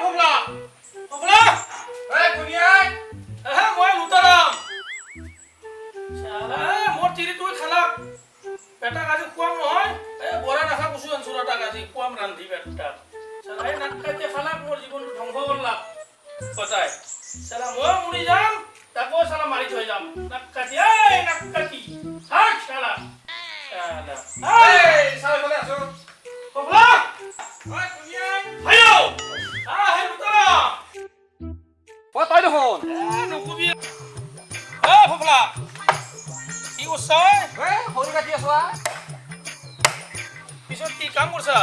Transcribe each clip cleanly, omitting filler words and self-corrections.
ভোগলা ভোগলা কুনিয়াই মই লুটাৰাম মোৰ তিৰি তুই খালা বেটা আজি খুৱাম নহয় বৰা নাখা কুচু আনছো তাক আজি খুৱাম ৰান্ধি বেটা চালাই নাটকাকে খালা মোৰ জীৱনটো ধ্বংস কৰলা সঁচাই চালা মই মৰি যাম তাকো চালা মাৰি থৈ যাম নাটকাটি নাটকাটি হাক চালা চাই বলে আছো ভোগলা কুনিয়াই হাইও হে লুটাৰাম তই দেখোন নকবি ভোগলা কি কৰছা সৰু কাটি আছো পিছত কি কাম কৰছা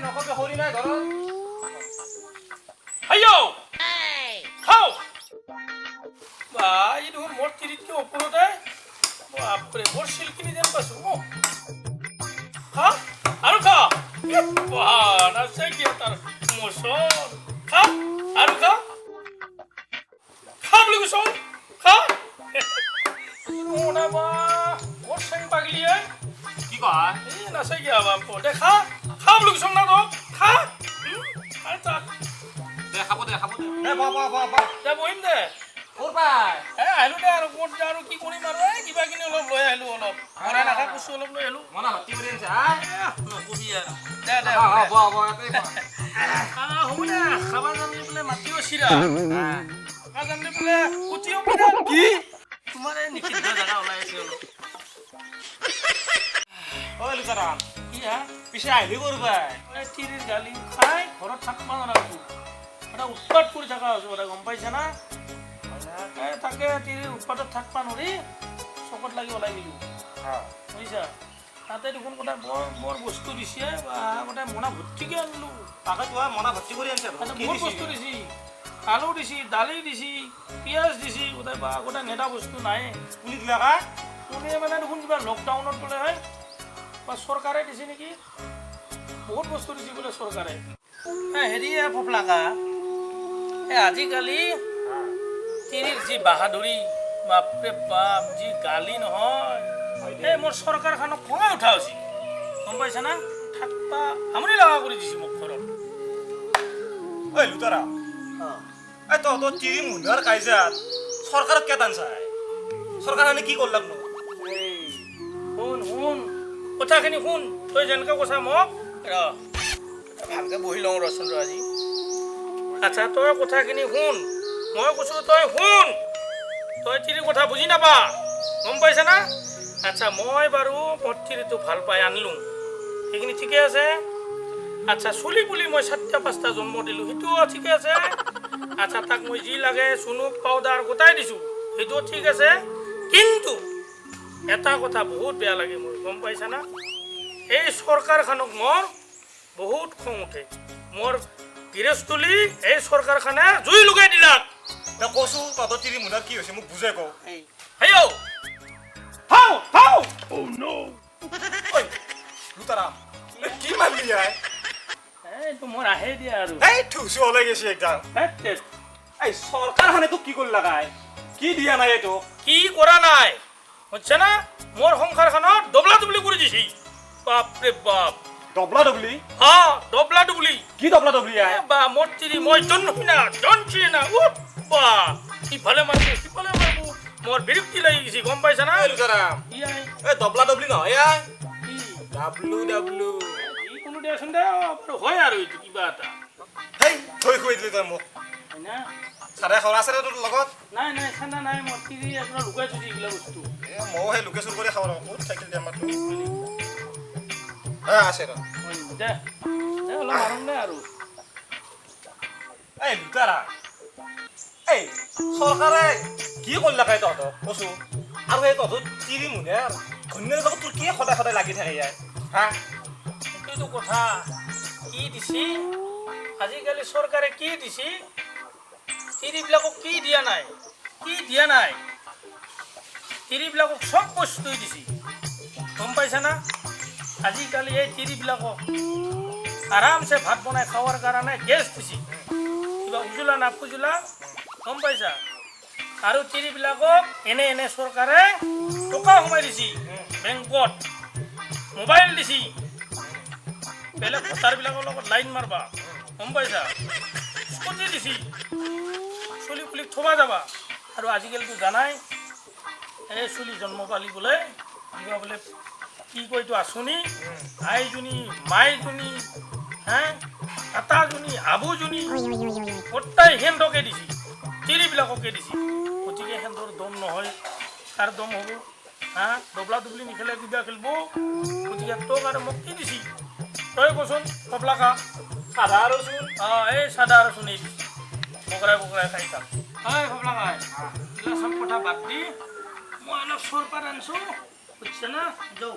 নকবি সৰি নাই ঘৰত হাইও খাও বা এই দেখোন মোৰ তিৰিতকে ওপৰতে বাপৰে বৰ চিল্কিনি যেন পাইছো খা আৰু খা নাচাই কি তাৰ মচন খা আৰু খা খা বুলি কৈছ খা বা বৰ চেং পাগলি কি কয় এই নাচাই কি বাপ দে খা খা বুলি কৈছ না তক খা আৰু তাক দে খাব দে দে বহিম দে ক'ৰ পাই আহিলো দে আৰু ক'ত আৰু কি কৰিম আৰু কিবা কিনি অলপ লৈ আহিলো অলপ ঘৰে নাখা কুচু অলপ লৈ আহিলো মনা ভৰ্তি কৰি আনিছে নকবি আৰু দে দে হ'ব হ'ব ইয়াতে দে খাবা জানলি বোলে মাটিও চিৰা খাবা জানলি বোলে কুটিও পিঠা কি তোমাৰ এই নিষিদ্ধ জেগা ওলাই আছে অলপ ঐ লুচাৰাম কি হা পিছে আহিলি ক'ৰ পাই তিৰিৰ গালি খাই ঘৰত থাকিব নোৱাৰো এটা উৎপাত কৰি থকা হৈছো এটা গম পাইছা না তাকে তিৰিৰ উৎপাতত থাকিব নোৱাৰি চকত লাগি ওলাই গলো বুজিছা তাতে দেখোন গোটাই বৰ বস্তু দিছে বা গোটাই মনা ভৰ্তিকে আনিলো তাকে তোৰ মনা ভৰ্তি কৰি আনিছে বহুত বস্তু দিছি আলু দিছি দালি দিছি পিঁয়াজ দিছি গোটাই বা গোটাই নেতা বস্তু নাই পুলি দিলা কা কোনে মানে দেখোন কিবা লকডাউনত বোলে হয় বা চৰকাৰে দিছে নেকি বহুত বস্তু দিছে বোলে চৰকাৰে হেৰি ফফলাকা আজিকালি তিৰিৰ যি বাহাদুৰি বাপৰে বাপ যি গালি নহয় এই মোৰ চৰকাৰখনক খঙাই উঠা হৈছে গম পাইছা না থাকবা আমনি লগা কৰি দিছে মোক ঘৰত ঐ লুটাৰাম এই তহঁতৰ তিৰি মুন্ধাৰ কাইজাত চৰকাৰক কেটান চাই চৰকাৰখনে কি কৰলাক নো এই শুন কথাখিনি শুন তই যেনেকৈ কৈছা মোক ভালকৈ বহি লওঁ ৰচোন আজি আচ্ছা তই কথাখিনি শুন মই কৈছোঁ তই শুন তই তিৰিৰ কথা বুজি নাপা গম পাইছা না আচ্ছা মই বাৰু মোৰ তিৰিটো ভাল পাই আনিলোঁ সেইখিনি ঠিকে আছে আচ্ছা চলি বুলি মই 4টা-5টা জন্ম দিলোঁ সেইটোও ঠিকে আছে আচ্ছা তাক মই যি লাগে চুনুক পাউডাৰ গোটাই দিছোঁ সেইটোও ঠিক আছে কিন্তু এটা কথা বহুত বেয়া লাগে মোৰ গম পাইছা না এই চৰকাৰখনক মোৰ বহুত খং উঠে মোৰ গৃহস্থলী এই চৰকাৰখনে জুই লগাই দিলাক তই কৈছো তহঁতৰ তিৰি মুন্ধাৰ কি হৈছে মোক বুজাই কওঁ হেও ঐ লুটাৰাম কি মানলি এইটো মোৰ আহে দিয়া আৰু এই থুচু ওলাই গৈছে একদম এই চৰকাৰখনে তোক কি কৰিলা কাই কি দিয়া নাই এইটো কি কৰা নাই বুজিছা না মোৰ সংসাৰখনত ডবলা ডবলি কৰি দিছি বাপৰে বাপ ডবলা ডবলি ডবলা ডবলি কি ডবলা ডবলি বা মোৰ তিৰি মই জনছি না বা ইফালে মাৰিব সিফালে মাৰিব মোৰ বিৰক্তি লাগি গৈছে গম পাইছা না লুটাৰাম এই ডবলা ডবলি নহয় ডাব্লু ডাব্লু কোনো দিয়াচোন দে হয় আৰু এইটো কিবা এটা হেই থৈ খুৱাই দিলি তই মোক হয় না চাৰে খৰা আছে তোৰ লগত নাই চানা নাই মোৰ তিৰি আপোনাৰ লুকাই থৈছে এইগিলা বস্তু ময়ো সেই লোকেশ্যন কৰি খাওঁ ৰ ক'ত থাকিল দে আমাৰ আছে ৰ দে অলপ আৰাম দে আৰু এই লুটাৰাম এই চৰকাৰে কি কৰিলা কাই তহঁতক কৈছো আৰু এই তহঁতৰ তিৰি মুন্ধাৰ ঘৈণীয়েৰ লগত তোৰ কি সদায় লাগি থাকে ইয়াৰ সেইটোতো কথা কি দিছি আজিকালি চৰকাৰে কি দিছি তিৰিবিলাকক কি দিয়া নাই তিৰিবিলাকক চব বস্তুই দিছি গম পাইছা না আজিকালি এই তিৰিবিলাকক আৰামছে ভাত বনাই খাৱাৰ কাৰণে গেছ দিছি কিবা উজুলা নাপুজুলা গম পাইছা আৰু তিৰিবিলাকক এনে চৰকাৰে টকা সোমাই দিছি বেংকত মোবাইল দিছি বেলেগ ভোটাৰবিলাকৰ লগত লাইন মাৰবা গম পাইছা স্কুটি দিছি চলি পুলিক থবা যাবা আৰু আজিকালিতো জানাই এই চলি জন্ম পালি বোলে কিবা বোলে কি কয়তো আঁচনি আইজনী মাইজনী হে আটাজনী আবুজনী গোটাই সেন্দকে দিছি তিৰিবিলাককে দিছি গতিকে সেন্দৰ দম নহয় কাৰ দম হ'ব হা ডবলা ডুবলি নিখেলে কিবা খেলিব গতিকে তোক আৰু মোক কি দিছি তই কচোন তবলা খা সাদা আৰু চোন এই চাদা আৰু চুনি দিছি বকৰাই বকৰাই খাই থাক তবলা খাই এইবিলাক চব কথা বাদ দি মই অলপ চৰপাত আনিছোঁ বুজিছে না যাওঁ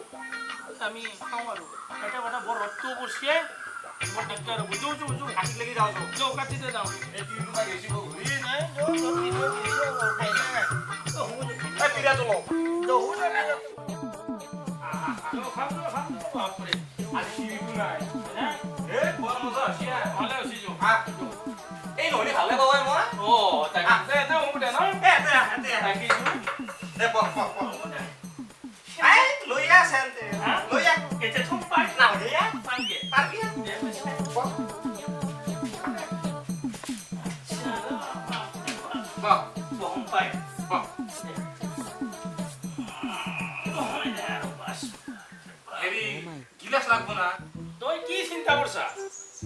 আমি খাওঁ আৰু এটা কথা বৰ ৰ'দটো পৰিছে বৰ দিগদাৰ হ'ব যাওঁ যাওঁ যাওঁ কাটিত লাগি যাওঁ যাওঁ কাটিতে যাওঁ এই টিভিটো মাৰি গৈছি ঘূৰি নাই যাওঁ এই পিৰাটো লওঁ বাপৰে আজি টিভিটো নাই হে এই বৰ মজা হৈছে ভালে হৈছে যো এই নহ'লে ভালে পাবই মই তাকে দে হ'ব দে ন তাকিছো দে বহ এই লৈ আহ চেন্তে লৈ আহ এতিয়া থম পাই নালাগে আহ পাংগে পাৰবি বহ বহ বহম পাই বহ হেৰি গিলাচ লাগব না তই কি চিন্তা কৰছা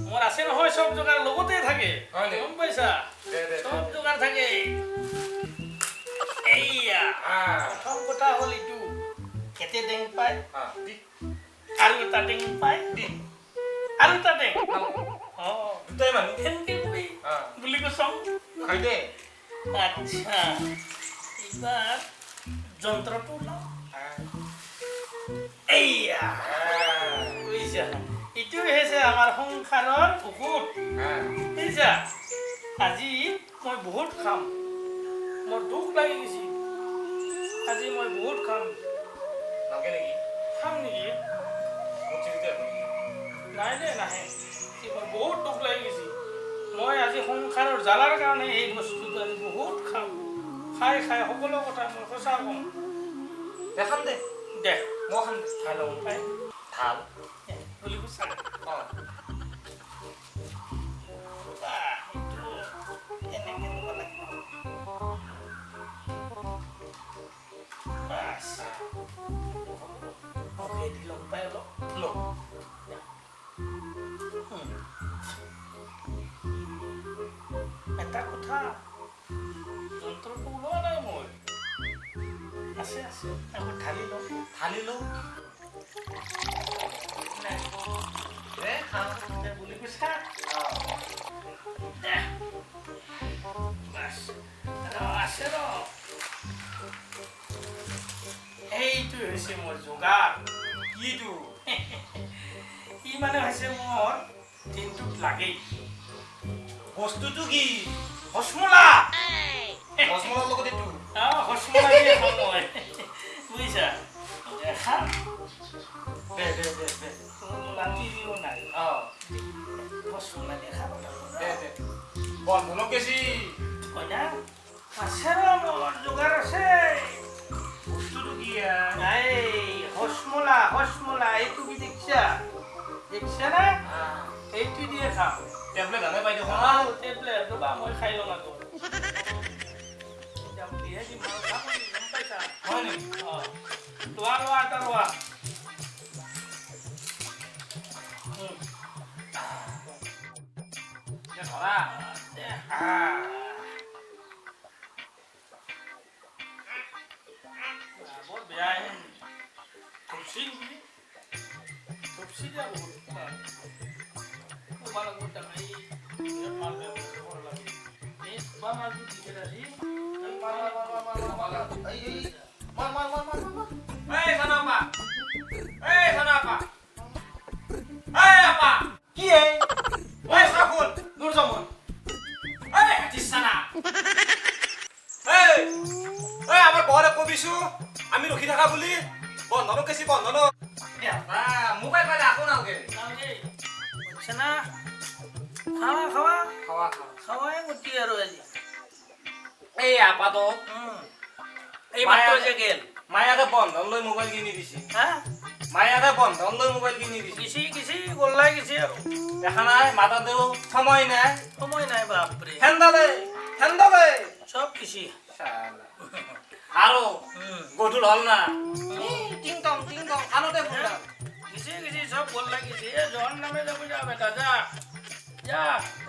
মোৰ আছে নহয় চব যোগাৰ লগতে থাকে হয় নে? গম পাইছা দে দে চব যোগাৰ থাকে এইয়া প্ৰথম কথা হ'ল এইটো কেতে টেং পায় দি আৰু এটা টেং পায় দি আৰু এটা টেং দুটাই মানুহ সেনকে বুলি কৈছাম খাই দে আচ্ছা এইবাৰ যন্ত্ৰটো লওঁ এইয়া বুজিছা এইটো হৈছে আমাৰ সংসাৰৰ ঔষধ বুজিছা আজি মই বহুত খাম মোৰ দুখ লাগি গৈছে আজি মই বহুত খাম নালাগে নেকি খাম নেকি মোক চিন্তা নাই দে নাহে মোৰ বহুত দুখ লাগি গৈছে মই আজি সংসাৰৰ জ্বালাৰ কাৰণে এই বস্তুটো আজি বহুত খাম খাই খাই সকলো কথা মই সঁচা কম দেখাম দে দে মই খাম দে ভাল হ'ব পাই ভাল বুলি কৈছা অঁ এনেকে ল'ব লাগিব বাছ অ'কে দি ল'ম পাই অলপ লওঁ এটা কথা যন্ত্ৰটো ওলোৱা নাই মই আছে আছে আকৌ ঢালি লওঁ ঢালি লওঁ দে খাওঁ দে বুলি কৈছা দে বাছ আছে ৰ এইটো হৈছে মোৰ যোগাৰ কিটো ই মানে হৈছে মোৰ দিনটোত লাগেই বস্তুটো কি হসমলা হজমলাৰ লগত এইটো হসমলা দিয়ে খাওঁ মই বুজিছা দেখা দে দে দে দে মাতি দিও নাই অঁ হসমলা দিয়ে খাব দে দে বন্ধনক গেছি হয় না আছে ৰ মোৰ যোগাৰ আছে বস্তুটো কি এই হসমলা এইটো কি দেখিছা না এইটো দিয়ে খাম টেবলেট আনে পাই দেখোন টেবলেট ৰ'বা মই খাই লওঁ আকৌ দিয়ে দিম আৰু খাব দিম, গম পাইছা হয় নেকি লোৱা এটা লোৱা ধৰা বৰ বেয়া থপচি নেকি থপচি দিয়া বহুত তোমার গোটা নাই মাল ব্যবহার লাগে এই বামাজু দিকে রাখি এই সানাপা এই আপা কি এই ওই সাকুল দূর যামন এই হাতিসানা এই আমার বরে কবিছো আমি রখি থাকা বলি বন্ধন কেছি বন্ধন মোবাইল পাইলে আকো নালগে বুঝছে না খাওয়া খাওয়া খাওয়া খাওয়াই গতি আৰু আজি এই আপা তো এই মাত্ৰ যে গেল মায়াকে বন্ধন লৈ মোবাইল কিনি দিছি হা মায়াকে বন্ধন লৈ মোবাইল কিনি দিছি কিছি গল্লাই কিছি আৰু দেখা নাই মাতা দেও সময় নাই সময় নাই বাপৰে হেন্দা দে সব কিছু আৰু গধুল হল না টিং টং কানতে বললাম কিছু সব বল লাগিছে এ জন নামে যাব যা বেটা যা যা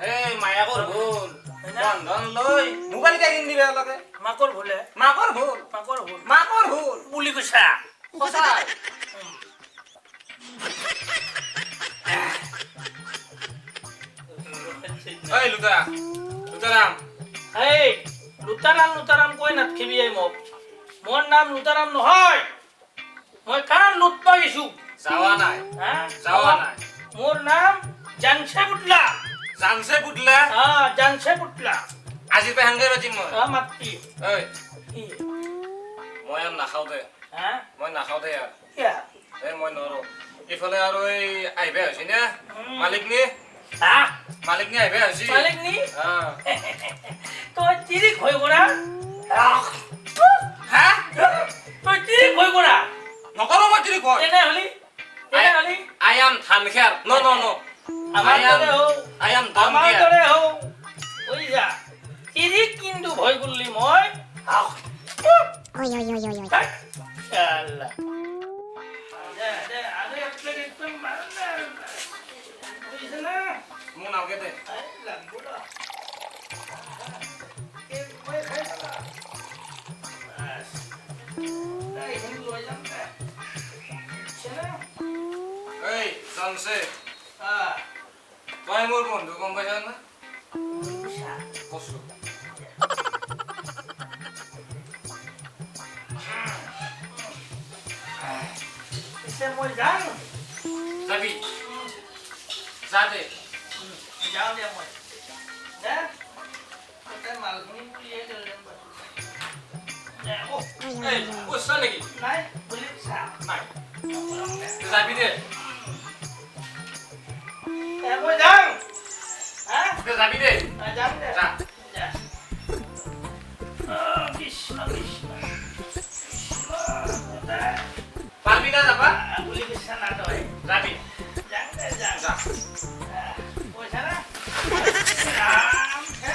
এই মায়াকৰ ভুল বন্ধন লৈ মোবাইল কে কিন দিবে লগে মাকৰ ভুলে মাকৰ ভুল বুলি কৈছা সঁচাই এই লুতাৰাম এই লুতাৰাম কৈ নাথাকিবি এই মোক মোৰ নাম লুতাৰাম নহয় মই কাৰ লুট পাইছো যাৱা নাই মোৰ নাম জানছে বুটলা জানছে বুটলা আজি পে হাঙ্গে বাজিম মই মাতি এই কি মই আম নাখাও দে মই নাখাও দে ইয়াৰ কিয়া এই মই নৰো ইফালে আৰু এই আহিবে হৈছে নে মালিকনি আহিবে হৈছে মালিকনি তই তিৰিক হৈ গৰা তই তিৰিক হৈ গৰা নকৰো মই তিৰিক হৈ এনে হলি I am Thankhar. No. I am Damkhar. ওই যা তিরিক কিন্তু ভয় করলি মই শালা দে আরে একটা একদম মারনা বুঝছ না মু নাওকে দে আই লাগবো না কে কই খাইলা বাস তাই হিন্দু লই যাম না ছেনা এই জানছে হ্যাঁ তই মোৰ বন্ধু গম পাইছ না কসু এসে মই যাম যাবি যাতে যাও দে মই দে ওটা মালখিনি পুলিয়ে গেলেন বাস দে ও এই কসা নেকি নাই বলি সা নাই যাবি দে এ মই যাম হ্যাঁ যাবি দে যাম দে যা যা কৃষ্ণ পারবি না যাবা বলি কৃষ্ণ না তো যাবি যাম দে যা যা পয়সা না রাম হে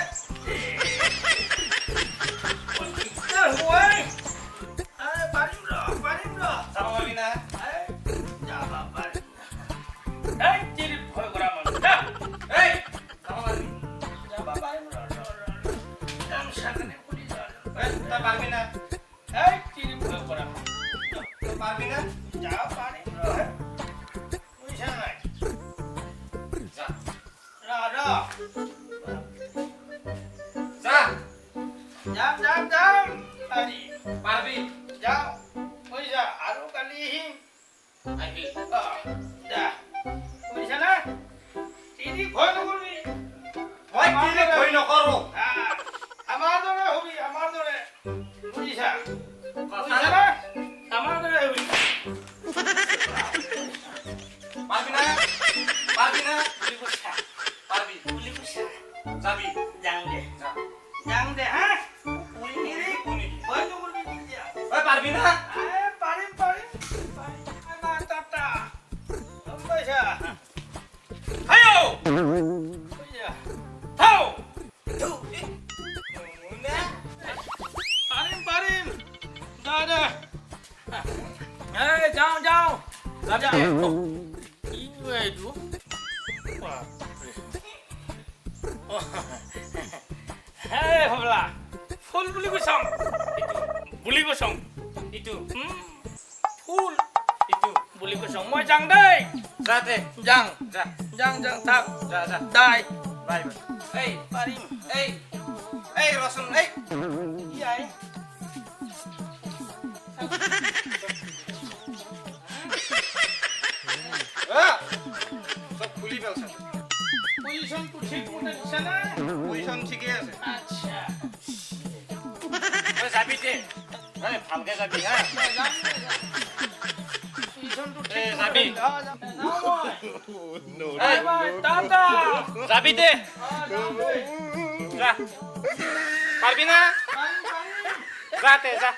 পারিম র যাবা পারবি না যাবা পারি এই তিরি ভয় করা মানুষ যা এই যাবা পারবি যাবা পারিম র যাম সামনে পুলিশ এই তা পারবি না এই তিরি ভয় করা পারবি না যা পারিম র পয়সা নাই যা র যা যাম পারি পারবি যাও পয়সা আরো কালি আইবি যা পয়সা না তিরি ভয় নকরবি মই তিরে কই নকৰো আমার দরে হবি আমার দরে বুঝিছা বুঝিছা না আমার দরে হবি পারবি না বুলি কৈছা পারবি বুলি কৈছা যাবি যা যাং দে হ্যাঁ বুলি নিৰি কোনি ভয় নকৰবি এতিয়া ওই পাৰবি না পাৰিম না টাটা গম পাইছা হায়ো বুঝিছা থাও পাৰিম দা এই যাও যা কি এইটো হে ভবলা ফুল বুলি কৈছং ইটো ফুল ইটু বুলি কৈছং মই যাং দেই যাতে যাং যা থাক যা দাই বাই এই পাৰিম এই রসুন এই কি আই সব খুলি ফেলছে পজিশনটো ঠিক মতে দিছে না পজিশন ঠিকই আছে আচ্ছা ওই যাবি দে এই ভালকে যাবি হ্যাঁ পজিশনটো এই ঠিক যাবি বাই বাই টাটা যাবি দে যা পারবি না পাৰিম যাতে যা